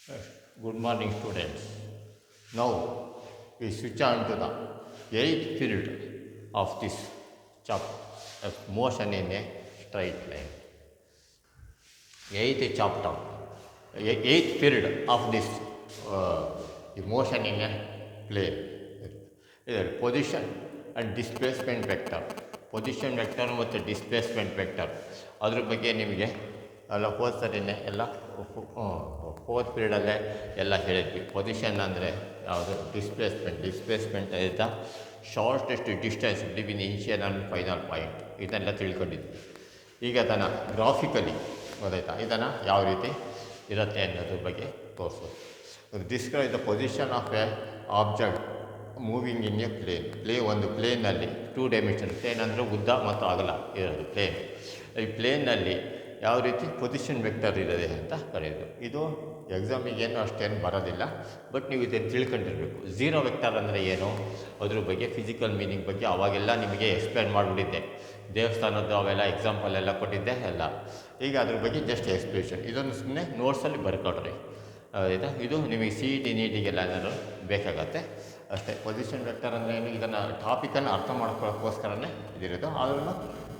Yes. Good morning, students. Now we switch on to the eighth period of this chapter of motion in a straight line. Eighth chapter, eighth period of this motion in a plane. Either position and displacement vector. Position vector ಮತ್ತು displacement vector ಅದ್ರ ಬಗ್ಗೆ ನಿಮಗೆ ಎಲ್ಲ ಹೋದ್ಸರಿನೇ ಎಲ್ಲ fourth ಪೀರಿಯಡಲ್ಲೇ ಎಲ್ಲ ಹೇಳಿದ್ವಿ. Position ಅಂದರೆ ಯಾವುದು, displacement is the shortest distance between initial and final point. ಇದನ್ನೆಲ್ಲ ತಿಳ್ಕೊಂಡಿದ್ವಿ. ಈಗ ಅದನ್ನು ಗ್ರಾಫಿಕಲಿ ಗೊತ್ತಾಯ್ತಾ, ಇದನ್ನು ಯಾವ ರೀತಿ ಇರುತ್ತೆ ಅನ್ನೋದ್ರ ಬಗ್ಗೆ ತೋರಿಸೋದು. Describe the position of A object moving in A ಒಂದು ಪ್ಲೇನಲ್ಲಿ 2 ಡೈಮೆನ್ಷನ್ ಪ್ಲೇನ್ ಅಂದರೆ ಉದ್ದ ಮತ್ತು ಅಗಲ ಇರೋದು ಪ್ಲೇನ್. ಈ ಪ್ಲೇನಲ್ಲಿ ಯಾವ ರೀತಿ ಪೊಸಿಷನ್ ವೆಕ್ಟರ್ ಇರೋದೆ ಅಂತ ಕರೆಯೋದು. ಇದು ಎಕ್ಸಾಮಿಗೇನು ಅಷ್ಟೇನು ಬರೋದಿಲ್ಲ, ಬಟ್ ನೀವು ಇದನ್ನು ತಿಳ್ಕೊಂಡಿರಬೇಕು. ಝೀರೋ ವೆಕ್ಟರ್ ಅಂದರೆ ಏನು, ಅದ್ರ ಬಗ್ಗೆ ಫಿಸಿಕಲ್ ಮೀನಿಂಗ್ ಬಗ್ಗೆ ಅವಾಗೆಲ್ಲ ನಿಮಗೆ ಎಕ್ಸ್ಪ್ಲೇನ್ ಮಾಡಿಬಿಟ್ಟಿದ್ದೆ. ದೇವಸ್ಥಾನದ್ದು ಅವೆಲ್ಲ ಎಕ್ಸಾಂಪಲ್ ಎಲ್ಲ ಕೊಟ್ಟಿದ್ದೆ ಎಲ್ಲ. ಈಗ ಅದ್ರ ಬಗ್ಗೆ ಜಸ್ಟ್ ಎಕ್ಸ್ಪ್ಲೇಷನ್. ಇದನ್ನು ಸುಮ್ಮನೆ ನೋಟ್ಸಲ್ಲಿ ಬರ್ಕೊಡ್ರಿ ಆಯಿತಾ. ಇದು ನಿಮಗೆ ಸಿ ಇ ಟಿ ನೀಟಿಗೆಲ್ಲ ಏನಾದರೂ ಬೇಕಾಗತ್ತೆ ಅಷ್ಟೇ. ಪೊಸಿಷನ್ ವೆಕ್ಟರ್ ಅಂದರೆ ಏನು, ಇದನ್ನು ಟಾಪಿಕನ್ನು ಅರ್ಥ ಮಾಡ್ಕೊಳ್ಳೋಕ್ಕೋಸ್ಕರನೇ ಇದಿರೋದು. ಆದ್ರೂ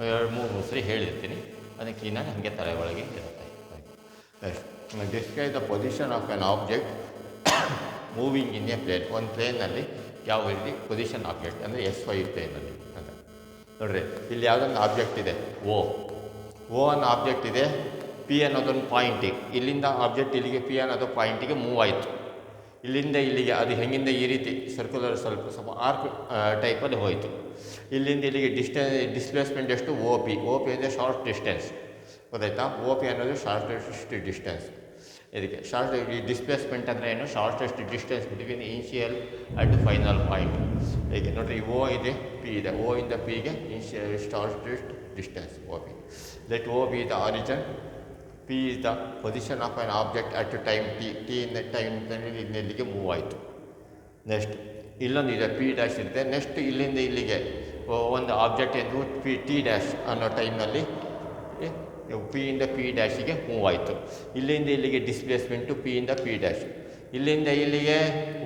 2-3 ಸರಿ ಹೇಳಿರ್ತೀನಿ, ಅದಕ್ಕೆ ಇನ್ನೂ ಹಾಗೆ ತಲೆ ಒಳಗೆ ಇರುತ್ತೆ. Describe the position of an object moving in a plane. ಒಂದು ಪ್ಲೇನಲ್ಲಿ ಯಾವ ರೀತಿ ಪೊಸಿಷನ್ ಆಬ್ಜೆಕ್ಟ್ ಅಂದರೆ XY ಪ್ಲೇನಲ್ಲಿ ಅಂತ ನೋಡ್ರಿ. ಇಲ್ಲಿ ಯಾವುದೊಂದು ಆಬ್ಜೆಕ್ಟ್ ಇದೆ, ಓ ಅನ್ನೋ ಆಬ್ಜೆಕ್ಟ್ ಇದೆ. ಪಿ ಅನ್ನೋದೊಂದು ಪಾಯಿಂಟಿಗೆ, ಇಲ್ಲಿಂದ ಆಬ್ಜೆಕ್ಟ್ ಇಲ್ಲಿಗೆ ಪಿ ಅನ್ನೋದು ಪಾಯಿಂಟಿಗೆ ಮೂವ್ ಆಯಿತು. ಇಲ್ಲಿಂದ ಇಲ್ಲಿಗೆ ಅದು ಹೆಂಗಿಂದ ಈ ರೀತಿ ಸರ್ಕ್ಯುಲರ್ ಸ್ವಲ್ಪ ಆರ್ಕ್ ಟೈಪಲ್ಲಿ ಹೋಯಿತು. ಇಲ್ಲಿಂದ ಇಲ್ಲಿಗೆ ಡಿಸ್ಪ್ಲೇಸ್ಮೆಂಟ್ ಎಷ್ಟು, ಓ ಪಿ ಅಂದರೆ ಶಾರ್ಟ್ ಡಿಸ್ಟೆನ್ಸ್ ಗೊತ್ತಾಯ್ತಾ. ಓ ಪಿ ಅನ್ನೋದು ಶಾರ್ಟೆಸ್ಟ್ ಡಿಸ್ಟೆನ್ಸ್. ಇದಕ್ಕೆ ಡಿಸ್ಪ್ಲೇಸ್ಮೆಂಟ್ ಅಂದರೆ ಏನು, shortest distance between initial and final point. ಹೀಗೆ ನೋಡಿರಿ, ಓ ಇದೆ, ಪಿ ಇದೆ. ಓ ಇಂದ ಪಿಗೆ initial shortest distance O P. Let O be the origin, P is the position of an object at time T in the time ಇಲ್ಲಿಗೆ move ಆಯಿತು. Next ಇಲ್ಲೊಂದು ಇದೆ, ಪಿ ಡ್ಯಾಶ್ ಇರುತ್ತೆ. ನೆಕ್ಸ್ಟ್ ಇಲ್ಲಿಂದ ಇಲ್ಲಿಗೆ ಒಂದು ಆಬ್ಜೆಕ್ಟ್ ಎಂದು ಟಿ ಡ್ಯಾಶ್ ಅನ್ನೋ ಟೈಮ್ನಲ್ಲಿ ಪಿ ಇಂದ ಪಿ ಡ್ಯಾಶಿಗೆ ಮೂವ್ ಆಯಿತು. ಇಲ್ಲಿಂದ ಇಲ್ಲಿಗೆ ಡಿಸ್ಪ್ಲೇಸ್ಮೆಂಟು ಪಿ ಇಂದ ಪಿ ಡ್ಯಾಶ್. ಇಲ್ಲಿಂದ ಇಲ್ಲಿಗೆ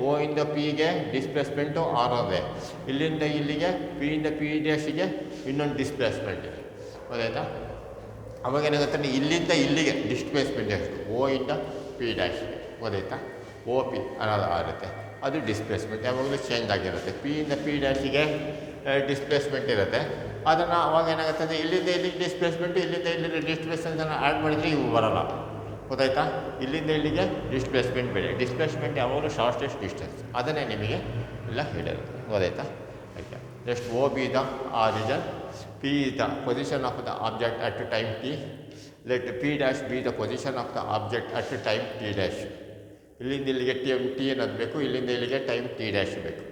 ಓ ಇಂದ ಪಿಗೆ ಡಿಸ್ಪ್ಲೇಸ್ಮೆಂಟು ಆರ್. ಇಲ್ಲಿಂದ ಇಲ್ಲಿಗೆ ಪಿ ಇಂದ ಪಿ ಡ್ಯಾಶಿಗೆ ಇನ್ನೊಂದು ಡಿಸ್ಪ್ಲೇಸ್ಮೆಂಟ್ ಇದೆ ಗೊತ್ತಾಯ್ತಾ. ಅವಾಗ ಏನಾಗುತ್ತೆ, ಇಲ್ಲಿಂದ ಇಲ್ಲಿಗೆ ಡಿಸ್ಪ್ಲೇಸ್ಮೆಂಟ್ ಎಷ್ಟು, ಓ ಇಂದ ಪಿ ಡ್ಯಾಶ್ ಗೊತ್ತಾಯ್ತಾ. ಓ ಪಿ ಅನ್ನೋದು ಆಗುತ್ತೆ, ಅದು ಡಿಸ್ಪ್ಲೇಸ್ಮೆಂಟ್ ಯಾವಾಗಲೂ ಚೇಂಜ್ ಆಗಿರುತ್ತೆ. ಪಿ ಇಂದ ಪಿ ಡ್ಯಾಶಿಗೆ ಡಿಸ್ಪ್ಲೇಸ್ಮೆಂಟ್ ಇರುತ್ತೆ. ಅದನ್ನು ಅವಾಗ ಏನಾಗುತ್ತೆ, ಇಲ್ಲಿಂದ ಇಲ್ಲಿಗೆ ಡಿಸ್ಪ್ಲೇಸ್ಮೆಂಟು, ಇಲ್ಲಿಂದ ಇಲ್ಲಿಗೆ ಡಿಸ್ಪ್ಲೇಸ್ಮೆಂಟನ್ನು ಆ್ಯಡ್ ಮಾಡಿದರೆ ಇವು ಬರೋಲ್ಲ ಗೊತ್ತಾಯ್ತಾ. ಇಲ್ಲಿಂದ ಇಲ್ಲಿಗೆ ಡಿಸ್ಪ್ಲೇಸ್ಮೆಂಟ್ ಬೇಡ. ಡಿಸ್ಪ್ಲೇಸ್ಮೆಂಟ್ ಯಾವಾಗಲೂ ಶಾರ್ಟೆಸ್ಟ್ ಡಿಸ್ಟೆನ್ಸ್, ಅದನ್ನೇ ನಿಮಗೆ ಎಲ್ಲ ಹೇಳಿರುತ್ತೆ ಗೊತ್ತಾಯ್ತಾ. Okay. Next O be the origin, P is the position of the object at time t. Let P dash be the position of the object at time t dash. ಇಲ್ಲಿಂದ ಇಲ್ಲಿಗೆ T ಅನ್ನೋದು ಬೇಕು, ಇಲ್ಲಿಂದ ಇಲ್ಲಿಗೆ ಟೈಮ್ ಟಿ ಡ್ಯಾಶ್ ಬೇಕು.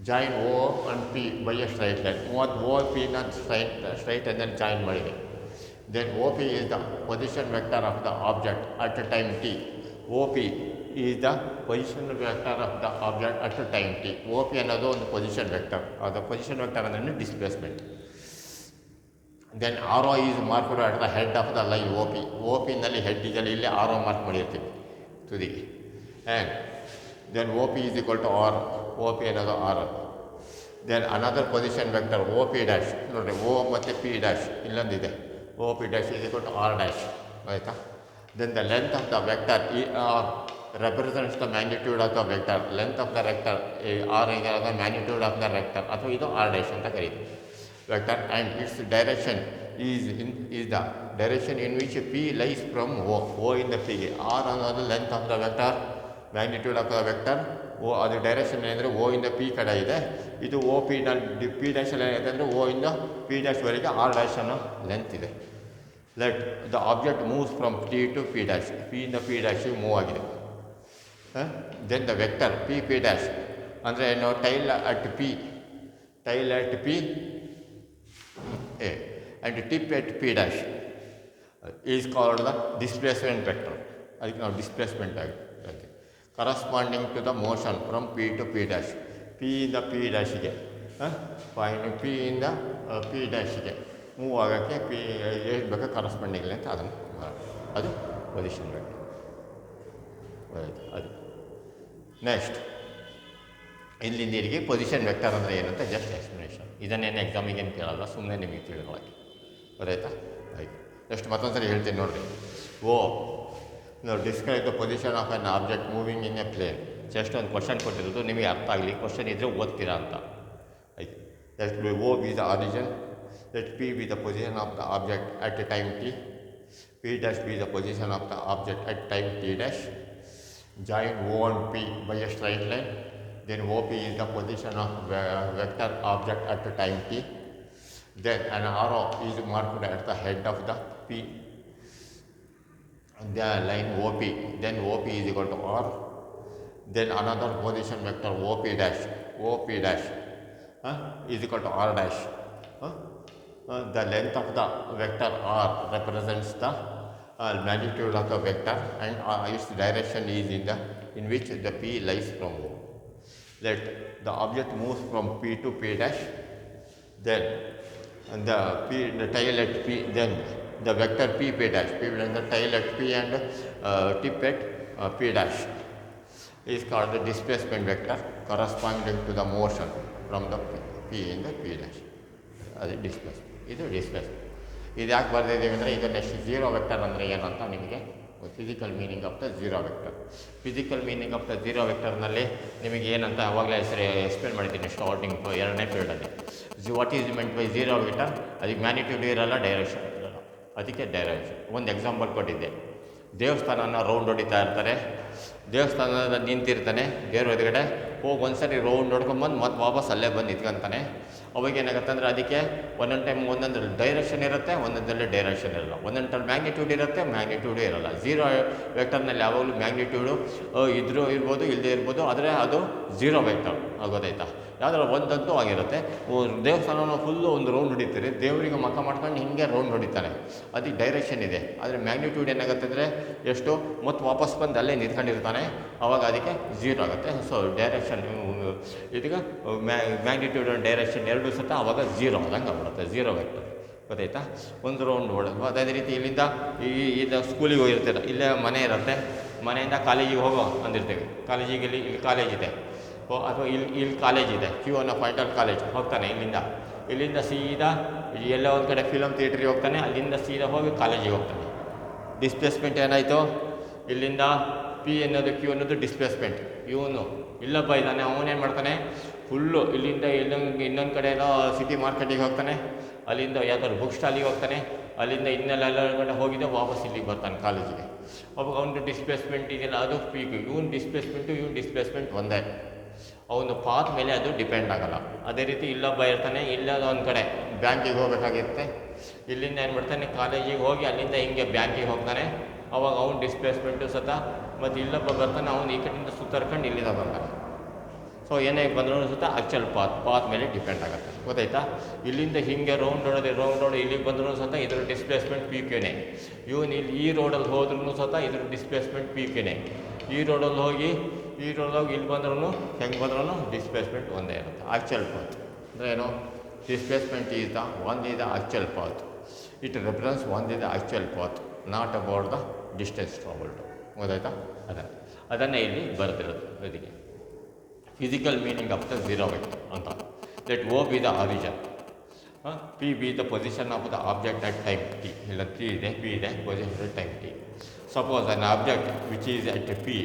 Join O and P by a straight line. O ಪಿನ straight ಲೈನಲ್ಲಿ join ಮಾಡಿದೆ. Then O P is the position vector of the object at time T. O P is the position vector of the object at time T. O P ಅನ್ನೋದು ಒಂದು position vector. ಅದು position vector ಅಂದರೆ displacement. Then R O is marked at the head of the line O P. O ಪಿನಲ್ಲಿ head ಇದೆಲ್ಲ ಇಲ್ಲೇ R O mark ಮಾಡಿರ್ತೀವಿ ತುದಿಗೆ. And then O P is equal to R. O P ಅನ್ನೋದು R. Then another position vector O P dash. ನೋಡಿರಿ, O ಮತ್ತು P dash ಇಲ್ಲೊಂದಿದೆ. O P dash is equal to R dash ಆಯಿತಾ. Then the length of the vector E R represents the magnitude of the vector. Length of the vector r is the magnitude of the vector, ಅಥವಾ ಇದು r dash ಅಂತ ಕರೀತೀವಿ vector, and its direction is the direction in which p lies from o ಇಂದ p ಗೆ. r ಅನ್ನೋದು length of the vector, magnitude of the vector. O ಅದು direction ಏನಂದರೆ ಓ ಇಂದ ಪಿ ಕಡೆ ಇದೆ. ಇದು ಓ ಪಿ ಪಿ ಡ್ಯಾಶಲ್ಲಿ ಏನಿದೆ ಅಂದರೆ ಓ ಇಂದ ಪಿ ಡ್ಯಾಶ್ವರೆಗೆ ಆರ್ ಡ್ಯಾಶ್ ಅನ್ನೋ ಲೆಂತ್ ಇದೆ. Let the object moves from T to P dash. P ಇಂದ ಪಿ ಡ್ಯಾಶಿಗೆ ಮೂವ್ ಆಗಿದೆ. Then the vector P P dash ಅಂದರೆ ಏನು, tail at P A and tip at P dash is called the displacement vector. ಅದಕ್ಕೆ ನಾವು displacement ಆಗಿ corresponding to the motion from P to P dash. P ಇಂದ P ಡ್ಯಾಶಿಗೆ point P ಇಂದ P ಡ್ಯಾಶಿಗೆ move ಆಗೋಕ್ಕೆ ಪಿ ಎಷ್ಟು ಬೇಕಾ ಕರಸ್ಪಾಂಡಿಂಗ್ ಅಂತ ಅದನ್ನು ಅದು ಪೊಸಿಷನ್ ವೆಕ್ಟರ್ ಅದು ನೆಕ್ಸ್ಟ್ ಇಲ್ಲಿಂದ ಇಲ್ಲಿಗೆ ಪೊಸಿಷನ್ ವೆಕ್ಟರ್ ಅಂದರೆ ಏನಂತ ಜಸ್ಟ್ ಎಕ್ಸ್ಪ್ಲನೇಷನ್. ಇದನ್ನೇನು ಎಕ್ಸಾಮಿಗೆ ಏನು ಕೇಳಲ್ಲ, ಸುಮ್ಮನೆ ನಿಮಗೆ ತಿಳಿದೊಳಗೆ ಗೊತ್ತಾಯ್ತಾ. ಆಯ್ತು, ನೆಕ್ಸ್ಟ್ ಮತ್ತೊಂದು ಸರಿ ಹೇಳ್ತೀನಿ ನೋಡಿರಿ. Describe the position of an object moving in a plane. Just ಒಂದು ಕ್ವಶನ್ ಕೊಟ್ಟಿರೋದು, ನಿಮಗೆ ಅರ್ಥ ಆಗಲಿ, ಕ್ವಶನ್ ಇದ್ದರೆ ಓದ್ತೀರಾ ಅಂತ. ಆಯ್ತು, let O be the origin, let P be the position of the object at a time T, P dash be the position of the object at time T dash. Join O and P by a straight line. Then OP is the position of vector object at the time t. Then an arrow is marked at the head of the P, the line OP. Then OP is equal to R. Then another position vector OP dash is equal to R dash. The length of the vector R represents the magnitude of the vector, and its direction is in which the P lies from O. Let the object moves from P to P dash, then the tail at P, then the vector P dash, the tail at P and tip at P dash is called the displacement vector corresponding to the motion from the P in the P dash. ಅದು displacement, ಇದು displacement. ಇದು ಯಾಕೆ ಬರ್ದಿದ್ದೀವಿ ಅಂದರೆ, ಈಗ next zero vector ಅಂದರೆ ಏನು ಅಂತ ನಿಮಗೆ physical meaning of the zero vector. Physical meaning of the zero ವೆಕ್ಟರ್ನಲ್ಲಿ ನಿಮಗೆ ಏನಂತ ಅವಾಗಲೇ ಎಕ್ಸ್ಪ್ಲೇನ್ ಮಾಡಿದ್ದೀನಿ ಸ್ಟಾರ್ಟಿಂಗ್ 2ನೇ ಪೀರಿಯಡಲ್ಲಿ. What is meant by zero vector? ಅದಕ್ಕೆ ಮ್ಯಾಗ್ನಿಟ್ಯೂಡ್ ಇರಲ್ಲ, ಡೈರೆಕ್ಷನ್ ಇರಲ್ಲ, ಅದಕ್ಕೆ ಡೈರೆಕ್ಷನ್. ಒಂದು ಎಕ್ಸಾಂಪಲ್ ಕೊಟ್ಟಿದ್ದೆ. ದೇವಸ್ಥಾನನ ರೌಂಡ್ ಹೊಡಿತಾ ಇರ್ತಾರೆ, ದೇವಸ್ಥಾನದ ನಿಂತಿರ್ತಾನೆ, ದೇವ್ರ ಎದುರುಗಡೆ ಹೋಗಿ ಒಂದ್ಸರಿ ರೌಂಡ್ ಹೊಡ್ಕೊಂಬಂದು ಮತ್ತೆ ವಾಪಸ್ ಅಲ್ಲೇ ಬಂದು ನಿಂತ್ಕೊಂತಾನೆ. ಅವಾಗ ಏನಾಗುತ್ತೆ ಅಂದರೆ, ಅದಕ್ಕೆ ಒಂದೊಂದು ಟೈಮ್ ಒಂದೊಂದ್ರಲ್ಲಿ ಡೈರೆಕ್ಷನ್ ಇರುತ್ತೆ, ಒಂದೊಂದರಲ್ಲಿ ಡೈರೆಕ್ಷನ್ ಇರಲ್ಲ, ಒಂದೊಂದ್ರಲ್ಲಿ ಮ್ಯಾಗ್ನಿಟ್ಯೂಡ್ ಇರುತ್ತೆ, ಮ್ಯಾಗ್ನಿಟ್ಯೂಡೇ ಇರಲ್ಲ. ಝೀರೋ ವೆಕ್ಟರ್ನಲ್ಲಿ ಯಾವಾಗಲೂ ಮ್ಯಾಗ್ನಿಟ್ಯೂಡು ಇದ್ರೂ ಇರ್ಬೋದು, ಇಲ್ಲದೇ ಇರ್ಬೋದು, ಆದರೆ ಅದು ಝೀರೋ ವೆಕ್ಟರ್ ಆಗೋದಾಯ್ತಾ. ಯಾವ್ದಾರ ಒಂದಂತೂ ಆಗಿರುತ್ತೆ. ದೇವಸ್ಥಾನನ ಫುಲ್ಲು ಒಂದು ರೌಂಡ್ ಹೊಡಿತೀರಿ, ದೇವರಿಗೆ ಮಕ್ಕ ಮಾಡ್ಕೊಂಡು ಹಿಂಗೆ ರೌಂಡ್ ಹೊಡಿತಾನೆ, ಅದಕ್ಕೆ ಡೈರೆಕ್ಷನ್ ಇದೆ. ಆದರೆ ಮ್ಯಾಗ್ನಿಟ್ಯೂಡ್ ಏನಾಗುತ್ತೆ ಅಂದರೆ ಎಷ್ಟು ಮತ್ತು ವಾಪಸ್ ಬಂದು ಅಲ್ಲೇ ನಿಂತ್ಕೊಂಡಿರ್ತಾನೆ, ಆವಾಗ ಅದಕ್ಕೆ ಝೀರೋ ಆಗುತ್ತೆ. ಸೊ ಡೈರೆಕ್ಷನ್ ಇದೀಗ ಮ್ಯಾಗ್ನಿಟ್ಯೂಡ್ ಆ್ಯಂಡ್ ಡೈರೆಕ್ಷನ್ ಎರಡು ಸತ ಆವಾಗ ಝೀರೋ ಆದಂಗೆ ಆಗ್ಬಿಡುತ್ತೆ, ಝೀರೋ ವೆಕ್ಟರ್ ಗೊತ್ತಾಯ್ತಾ. ಒಂದು ರೌಂಡ್ ಹೊಡೆದು ಅದೇ ರೀತಿ ಇಲ್ಲಿಂದ ಇದು ಸ್ಕೂಲಿಗೆ ಹೋಗಿರ್ತೀರ, ಇಲ್ಲೇ ಮನೆ ಇರುತ್ತೆ, ಮನೆಯಿಂದ ಕಾಲೇಜಿಗೆ ಹೋಗೋ ಅಂದಿರ್ತೀವಿ, ಕಾಲೇಜಿಗೆ ಇಲ್ಲಿ ಕಾಲೇಜ್ ಇದೆ, ಅಥವಾ ಇಲ್ಲಿ ಕಾಲೇಜ್ ಇದೆ, ಕ್ಯೂ ಅನ್ನೋ ಪಾಯಿಂಟಲ್ಲಿ ಕಾಲೇಜ್ ಹೋಗ್ತಾನೆ. ಇಲ್ಲಿಂದ ಸೀದಾ ಎಲ್ಲೋ ಒಂದು ಕಡೆ ಫಿಲಮ್ ಥಿಯೇಟ್ರಿಗೆ ಹೋಗ್ತಾನೆ, ಅಲ್ಲಿಂದ ಸೀದಾ ಹೋಗಿ ಕಾಲೇಜಿಗೆ ಹೋಗ್ತಾನೆ. ಡಿಸ್ಪ್ಲೇಸ್ಮೆಂಟ್ ಏನಾಯಿತು? ಇಲ್ಲಿಂದ ಪಿ ಅನ್ನೋದು ಕ್ಯೂ ಅನ್ನೋದು ಡಿಸ್ಪ್ಲೇಸ್ಮೆಂಟ್. ಇವನು ಇಲ್ಲೊಬ್ಬ ಇದ್ದಾನೆ, ಅವನೇನು ಮಾಡ್ತಾನೆ, ಫುಲ್ಲು ಇಲ್ಲಿಂದ ಇನ್ನೊಂದು ಕಡೆ ಎಲ್ಲ ಸಿಟಿ ಮಾರ್ಕೆಟಿಗೆ ಹೋಗ್ತಾನೆ, ಅಲ್ಲಿಂದ ಯಾವ್ದಾದ್ರು ಬುಕ್ ಸ್ಟಾಲಿಗೆ ಹೋಗ್ತಾನೆ, ಅಲ್ಲಿಂದ ಇನ್ನೆಲ್ಲ ಕಡೆ ಹೋಗಿದ್ದೆ ವಾಪಸ್ ಇಲ್ಲಿಗೆ ಬರ್ತಾನೆ ಕಾಲೇಜಿಗೆ. ಅವಾಗ ಅವನು ಡಿಸ್ಪ್ಲೇಸ್ಮೆಂಟ್ ಇದೆಯಲ್ಲ ಅದು ಪೀಕ್, ಇವನು ಡಿಸ್ಪ್ಲೇಸ್ಮೆಂಟ್ ಒಂದೇ, ಅವನು ಪಾತ್ ಮೇಲೆ ಅದು ಡಿಪೆಂಡ್ ಆಗೋಲ್ಲ. ಅದೇ ರೀತಿ ಇಲ್ಲೊಬ್ಬ ಇರ್ತಾನೆ, ಇಲ್ಲದ ಒಂದು ಕಡೆ ಬ್ಯಾಂಕಿಗೆ ಹೋಗಬೇಕಾಗಿರುತ್ತೆ, ಇಲ್ಲಿಂದ ಏನು ಮಾಡ್ತಾನೆ ಕಾಲೇಜಿಗೆ ಹೋಗಿ ಅಲ್ಲಿಂದ ಹಿಂಗೆ ಬ್ಯಾಂಕಿಗೆ ಹೋಗ್ತಾನೆ, ಅವಾಗ ಅವ್ನು ಡಿಸ್ಪ್ಲೇಸ್ಮೆಂಟು ಸತ. ಮತ್ತು ಇಲ್ಲೊಬ್ಬ ಬರ್ತಾನೆ, ಅವನು ಈ ಕಡೆಯಿಂದ ಸುತ್ತರ್ಕೊಂಡು ಇಲ್ಲಿಂದ ಬರ್ತಾನೆ. ಸೊ ಏನೇ ಬಂದರೂ ಸತ ಆ್ಯಕ್ಚುಲ್ ಪಾತ್ ಮೇಲೆ ಡಿಪೆಂಡ್ ಆಗುತ್ತೆ ಗೊತ್ತಾಯ್ತಾ. ಇಲ್ಲಿಂದ ಹಿಂಗೆ ರೌಂಡ್ ಹೊಡೆದು ಇಲ್ಲಿಗೆ ಬಂದರೂ ಸತ ಇದ್ರ ಡಿಸ್ಪ್ಲೇಸ್ಮೆಂಟ್ ಪಿ ಕ್ಯೂನೇ. ಇವನು ಇಲ್ಲಿ ಈ ರೋಡಲ್ಲಿ ಹೋದ್ರೂ ಸತ ಇದ್ರ ಡಿಸ್ಪ್ಲೇಸ್ಮೆಂಟ್ ಪಿ ಕ್ಯೂನೇ. ಈ ರೋಡಲ್ಲಿ ಹೋಗಿ ಇಲ್ಲಿ ಬಂದ್ರೂ ಹೆಂಗೆ ಬಂದ್ರೂ ಡಿಸ್ಪ್ಲೇಸ್ಮೆಂಟ್ ಒಂದೇ ಇರುತ್ತೆ. ಆ್ಯಕ್ಚುಲ್ ಪಾತ್ ಅಂದರೆ ಏನು? Displacement is the actual path. It reference the actual path, not about the distance travelled ಗೊತ್ತಾಯ್ತಾ. ಅದನ್ನೇ ಇಲ್ಲಿ ಬರೆದಿರೋದು. ಇದಕ್ಕೆ physical meaning of the zero vector ಅಂತ. Let O be the origin, P be the position of the object at time T. ಇಲ್ಲ T ಇದೆ, P ಇದೆ, position at time T. Suppose an object which is at P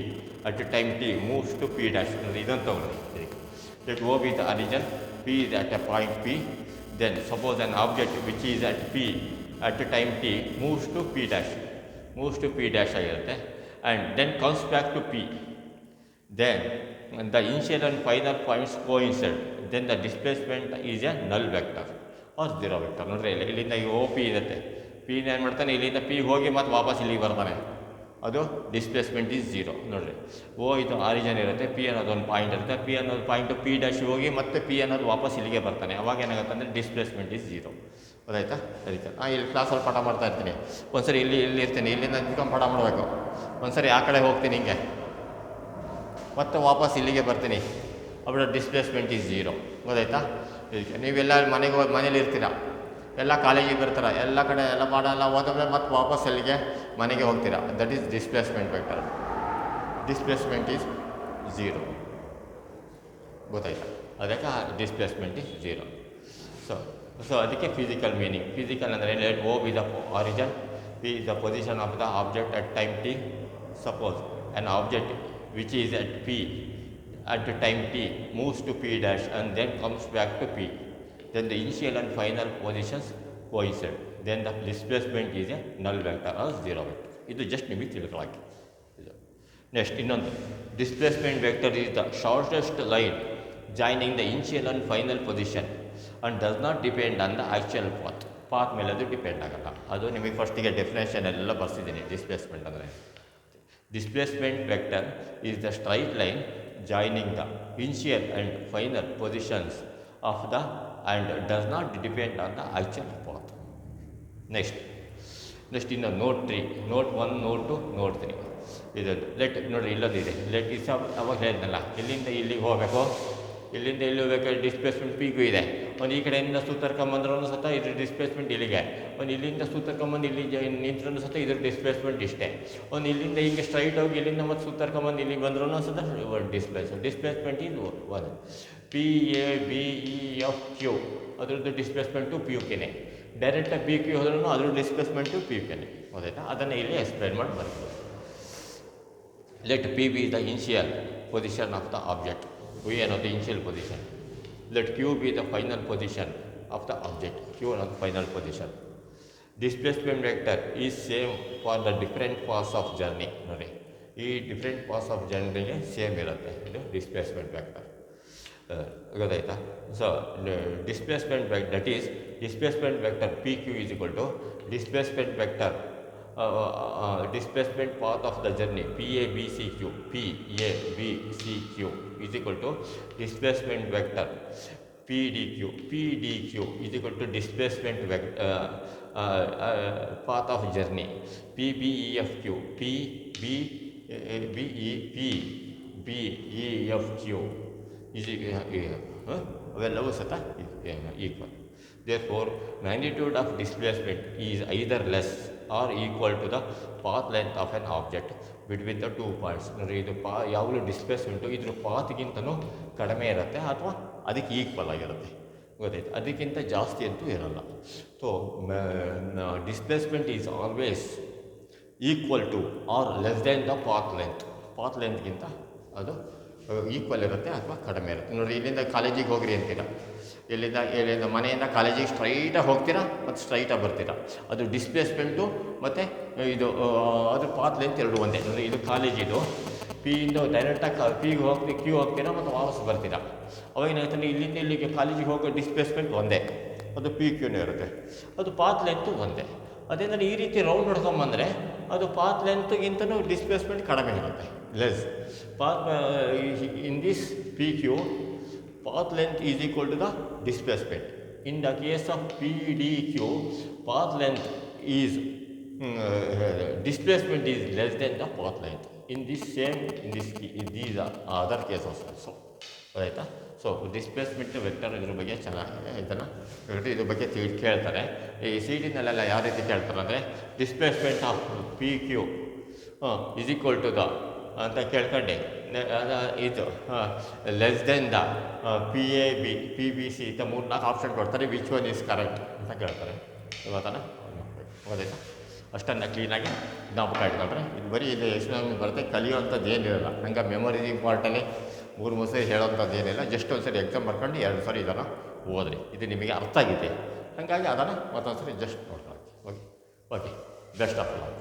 at time T moves to P dash. ಅಂದರೆ ಇದನ್ನು ತಗೊಳ್ಳಿ. Let O be the origin, P is at a point P, then suppose an object which is at P at time T moves to P dash ಆಗಿರುತ್ತೆ, and then comes back to P. Then the initial and final points coincide, then the displacement is a null vector or zero vector. ನೋಡ್ರಿ ಇಲ್ಲಿಂದ O P ಇರುತ್ತೆ, ಪಿನ ಏನು ಮಾಡ್ತಾನೆ, ಇಲ್ಲಿಂದ P ಹೋಗಿ ಮತ್ತು ವಾಪಸ್ ಇಲ್ಲಿಗೆ ಬರ್ತಾನೆ, ಅದು ಡಿಸ್ಪ್ಲೇಸ್ಮೆಂಟ್ ಈಸ್ ಝೀರೋ. ನೋಡಿರಿ, ಓ ಇದು ಆರಿಜಿನ್ ಇರುತ್ತೆ, ಪಿ ಅನ್ನೋದು ಒಂದು ಪಾಯಿಂಟ್ ಇರುತ್ತೆ, ಪಿ ಅನ್ನೋದು ಪಾಯಿಂಟು ಪಿ ಡ್ಯಾಶ್ ಹೋಗಿ ಮತ್ತೆ ಪಿ ಅನ್ನೋದು ವಾಪಸ್ ಇಲ್ಲಿಗೆ ಬರ್ತಾನೆ, ಅವಾಗ ಏನಾಗುತ್ತೆ ಅಂದರೆ ಡಿಸ್ಪ್ಲೇಸ್ಮೆಂಟ್ ಈಸ್ ಝೀರೋ. ಗೊತ್ತಾಯ್ತಾ? ಅದಕ್ಕೆ ಇಲ್ಲಿ ಕ್ಲಾಸಲ್ಲಿ ಪಾಠ ಮಾಡ್ತಾ ಇರ್ತೀನಿ, ಒಂದ್ಸರಿ ಇಲ್ಲಿ ಇರ್ತೀನಿ, ಇಲ್ಲಿಂದ ನಿಂತ್ಕೊಂಡು ಪಾಠ ಮಾಡಬೇಕು, ಒಂದ್ಸರಿ ಆ ಕಡೆ ಹೋಗ್ತೀನಿ ಹಿಂಗೆ, ಮತ್ತೆ ವಾಪಸ್ ಇಲ್ಲಿಗೆ ಬರ್ತೀನಿ, ಅವಾಗ ಡಿಸ್ಪ್ಲೇಸ್ಮೆಂಟ್ ಈಸ್ ಝೀರೋ. ಗೊತ್ತಾಯ್ತಾ? ಇದಕ್ಕೆ ನೀವೆಲ್ಲ ಮನೇಲಿ ಇರ್ತೀರ, ಎಲ್ಲ ಕಾಲೇಜಿಗೆ ಬರ್ತಾರ, ಎಲ್ಲ ಕಡೆ ಎಲ್ಲ ಪಾಠ ಎಲ್ಲ ಓದಿದ್ರೆ ಮತ್ತೆ ವಾಪಸ್ ಅಲ್ಲಿಗೆ ಮನೆಗೆ ಹೋಗ್ತೀರಾ, that is displacement vector. Displacement is zero. ಗೊತ್ತಾಯ್ತಾ? ಅದಕ್ಕೆ ಡಿಸ್ಪ್ಲೇಸ್ಮೆಂಟ್ ಈಸ್ ಝೀರೋ. ಸೊ ಅದಕ್ಕೆ ಫಿಸಿಕಲ್ ಮೀನಿಂಗ್. ಫಿಸಿಕಲ್ ಅಂದರೆ let O be the origin, P is the position of the object at time T. Suppose an object which is at P at time t moves to P dash and then comes back to P, then the initial and final positions coincide, then the displacement is a null vector or zero vector. ಇದು just ನಿಮಗೆ ತಿಳ್ಕೊಳ್ಳೋಕ್ಕೆ. Next ಇನ್ನೊಂದು, displacement vector is the shortest line joining the initial and final position and does not depend on the actual path ಮೇಲೆ ಅದು depend ಆಗಲ್ಲ. ಅದು ನಿಮಗೆ ಫಸ್ಟಿಗೆ definition ಎಲ್ಲ ಬರ್ಸಿದ್ದೀನಿ. ಡಿಸ್ಪ್ಲೇಸ್ಮೆಂಟ್ ಅಂದರೆ displacement vector is the straight line joining the initial and final positions of the and does not depend on the actual path. Next in the note 3, note 1, note 2, note 3 ಇದು let ನೋಡಿರಿ ಇಲ್ಲೊಂದಿದೆ. Let us ಅವಾಗ ಹೇಳಿದ್ನಲ್ಲ, ಇಲ್ಲಿಂದ ಇಲ್ಲಿಗೆ ಹೋಗಬೇಕು, ಇಲ್ಲಿಂದ ಇಲ್ಲಿ ಹೋಗ್ಬೇಕಾದ್ರೆ ಡಿಸ್ಪ್ಲೇಸ್ಮೆಂಟ್ ಪಿಗೂ ಇದೆ. ಒಂದು ಈ ಕಡೆಯಿಂದ ಸುತ್ತರ್ಕೊಂಬಂದ್ರೂ ಸತ ಇದ್ರ ಡಿಸ್ಪ್ಲೇಸ್ಮೆಂಟ್ ಇಲ್ಲಿಗೆ, ಒಂದು ಇಲ್ಲಿಂದ ಸುತ್ತರ್ಕೊಂಬಂದು ಇಲ್ಲಿ ನಿಂತ್ರೂ ಸತ ಇದ್ರ ಡಿಸ್ಪ್ಲೇಸ್ಮೆಂಟ್ ಇಷ್ಟೇ. ಒಂದು ಇಲ್ಲಿಂದ ಹಿಂಗೆ ಸ್ಟ್ರೈಟ್ ಹೋಗಿ ಇಲ್ಲಿಂದ ಮತ್ತು ಸುತ್ತರ್ಕೊಂಬಂದು ಇಲ್ಲಿಗೆ ಬಂದ್ರೂ ಸತ ಡಿಸ್ಪ್ಲೇಸ್ಮೆಂಟ್ ಇದು ಒಂದು P A B E F Q ಅದ್ರದ್ದು ಡಿಸ್ಪ್ಲೇಸ್ಮೆಂಟು ಪಿ ಯು ಕೆನೆ. ಡೈರೆಕ್ಟಾಗಿ ಪಿ ಕ್ಯೂ ಹೋದ್ರೂ ಅದ್ರ ಡಿಸ್ಪ್ಲೇಸ್ಮೆಂಟು ಪಿ ಯು ಕೆನೆ. ಗೊತ್ತಾಯ್ತಾ? ಅದನ್ನು ಇಲ್ಲಿ ಎಕ್ಸ್ಪ್ಲೇನ್ ಮಾಡಿ ಬರ್ಬೋದು. Let P be the initial position of the object, V ಅನ್ನೋದು initial position. Let Q be the final position of the object, Q ಅನ್ನೋದು final position. Displacement vector is same for the different paths of journey. ನೋಡಿ, ಈ different paths of ಜರ್ನಿಗೆ same ಇರುತ್ತೆ ಇದು displacement vector. ಗೊತ್ತಾಯ್ತಾ? So displacement vector that is displacement vector P Q is equal to displacement vector displacement path of the journey PABCQ is equal to displacement vector PDQ is equal to displacement vector path of journey PBEFQ PBEFQ is ಅವೆಲ್ಲವೂ ಸತ equal. Therefore, magnitude of displacement is either less or equal to the path length of an object between the 2 points. ನೋಡಿ, ಇದು ಯಾವಾಗಲೂ displacement ಇದ್ರ ಪಾತ್ಗಿಂತನೂ ಕಡಿಮೆ ಇರುತ್ತೆ ಅಥವಾ ಅದಕ್ಕೆ ಈಕ್ವಲ್ ಆಗಿರುತ್ತೆ. ಗೊತ್ತಾಯ್ತು? ಅದಕ್ಕಿಂತ ಜಾಸ್ತಿ ಅಂತೂ ಇರಲ್ಲ. So displacement is always equal to or less than the path ಲೆಂತ್ಗಿಂತ ಅದು ಈಕ್ವಲ್ ಇರುತ್ತೆ ಅಥವಾ ಕಡಿಮೆ ಇರುತ್ತೆ. ನೋಡಿ, ಇಲ್ಲಿಂದ ಕಾಲೇಜಿಗೆ ಹೋಗ್ರಿ ಅಂತೀರ, ಇಲ್ಲಿಂದ ಮನೆಯಿಂದ ಕಾಲೇಜಿಗೆ ಸ್ಟ್ರೈಟಾಗಿ ಹೋಗ್ತೀರಾ ಮತ್ತು ಸ್ಟ್ರೈಟಾಗಿ ಬರ್ತೀರಾ. ಅದು ಡಿಸ್ಪ್ಲೇಸ್ಮೆಂಟು ಮತ್ತು ಇದು ಅದ್ರ ಪಾತ್ ಲೆಂತ್ ಎರಡು ಒಂದೇ. ಅಂದರೆ ಇದು ಕಾಲೇಜಿದು ಪಿಯಿಂದ ಡೈರೆಕ್ಟಾಗಿ ಪಿಗೆ ಕ್ಯೂ ಹೋಗ್ತೀರಾ ಮತ್ತು ವಾಪಸ್ ಬರ್ತೀರಾ. ಅವಾಗ ಏನಾಗ್ತಾನೆ, ಇಲ್ಲಿಂದ ಇಲ್ಲಿಗೆ ಕಾಲೇಜಿಗೆ ಹೋಗೋ ಡಿಸ್ಪ್ಲೇಸ್ಮೆಂಟ್ ಒಂದೇ, ಅದು ಪಿ ಕ್ಯೂನೇ ಇರುತ್ತೆ. ಅದು ಪಾತ್ ಲೆಂತು ಒಂದೇ. ಅದೇಂದರೆ ಈ ರೀತಿ ರೌಂಡ್ ಹೊಡ್ಕೊಂಬಂದರೆ ಅದು ಪಾತ್ ಲೆಂತ್ಗಿಂತನೂ ಡಿಸ್ಪ್ಲೇಸ್ಮೆಂಟ್ ಕಡಿಮೆ ಇರುತ್ತೆ, less. In this PQ, path length is equal to the displacement. In the case of PDQ, path length is displacement is less than the path length. In these are other cases also. ಆಯಿತಾ? So displacement vector ಇದ್ರ ಬಗ್ಗೆ ಚೆನ್ನಾಗಿದೆ. ಇದನ್ನು ಇದ್ರ ಬಗ್ಗೆ ಕೇಳ್ತಾರೆ. ಈ C ಟಿನಲ್ಲೆಲ್ಲ ಯಾವ ರೀತಿ ಕೇಳ್ತಾರೆ ಅಂದರೆ displacement of P Q is equal to the ಅಂತ ಕೇಳ್ಕೊಂಡೆ ಇದು less than the PAB PBC ಅಂತ 3-4 ಆಪ್ಷನ್ ಕೊಡ್ತಾರೆ. ವಿಚ್ ಒನ್ ಈಸ್ ಕರೆಕ್ಟ್ ಅಂತ ಕೇಳ್ತಾರೆ. ಇವತ್ತನ ಓದೈತಾ? ಅಷ್ಟನ್ನು ಕ್ಲೀನಾಗಿ ಜ್ಞಾಪಕ ಇಟ್ಕೊಂಡ್ರೆ ಇದು ಬರೀ ಇದು ಎಷ್ಟು ನಮಗೆ ಬರುತ್ತೆ, ಕಲಿಯೋವಂಥದ್ದು ಏನಿರಲ್ಲ. ಹಂಗೆ ಮೆಮೊರಿ ಇಂಪಾರ್ಟಲ್ಲಿ 3 ಸರಿ ಹೇಳೋವಂಥದ್ದು ಏನಿಲ್ಲ. ಜಸ್ಟ್ ಒಂದು ಸರಿ ಎಕ್ಸಾಮ್ ಬರ್ಕೊಂಡು 2 ಸರಿ ಇದನ್ನು ಓದ್ರಿ. ಇದು ನಿಮಗೆ ಅರ್ಥ ಆಗಿದೆ, ಹಾಗಾಗಿ ಅದನ್ನು ಮತ್ತೊಂದು ಸರಿ ಜಸ್ಟ್ ನೋಡ್ಕೊಳ್ಳಿ. Okay, best of luck.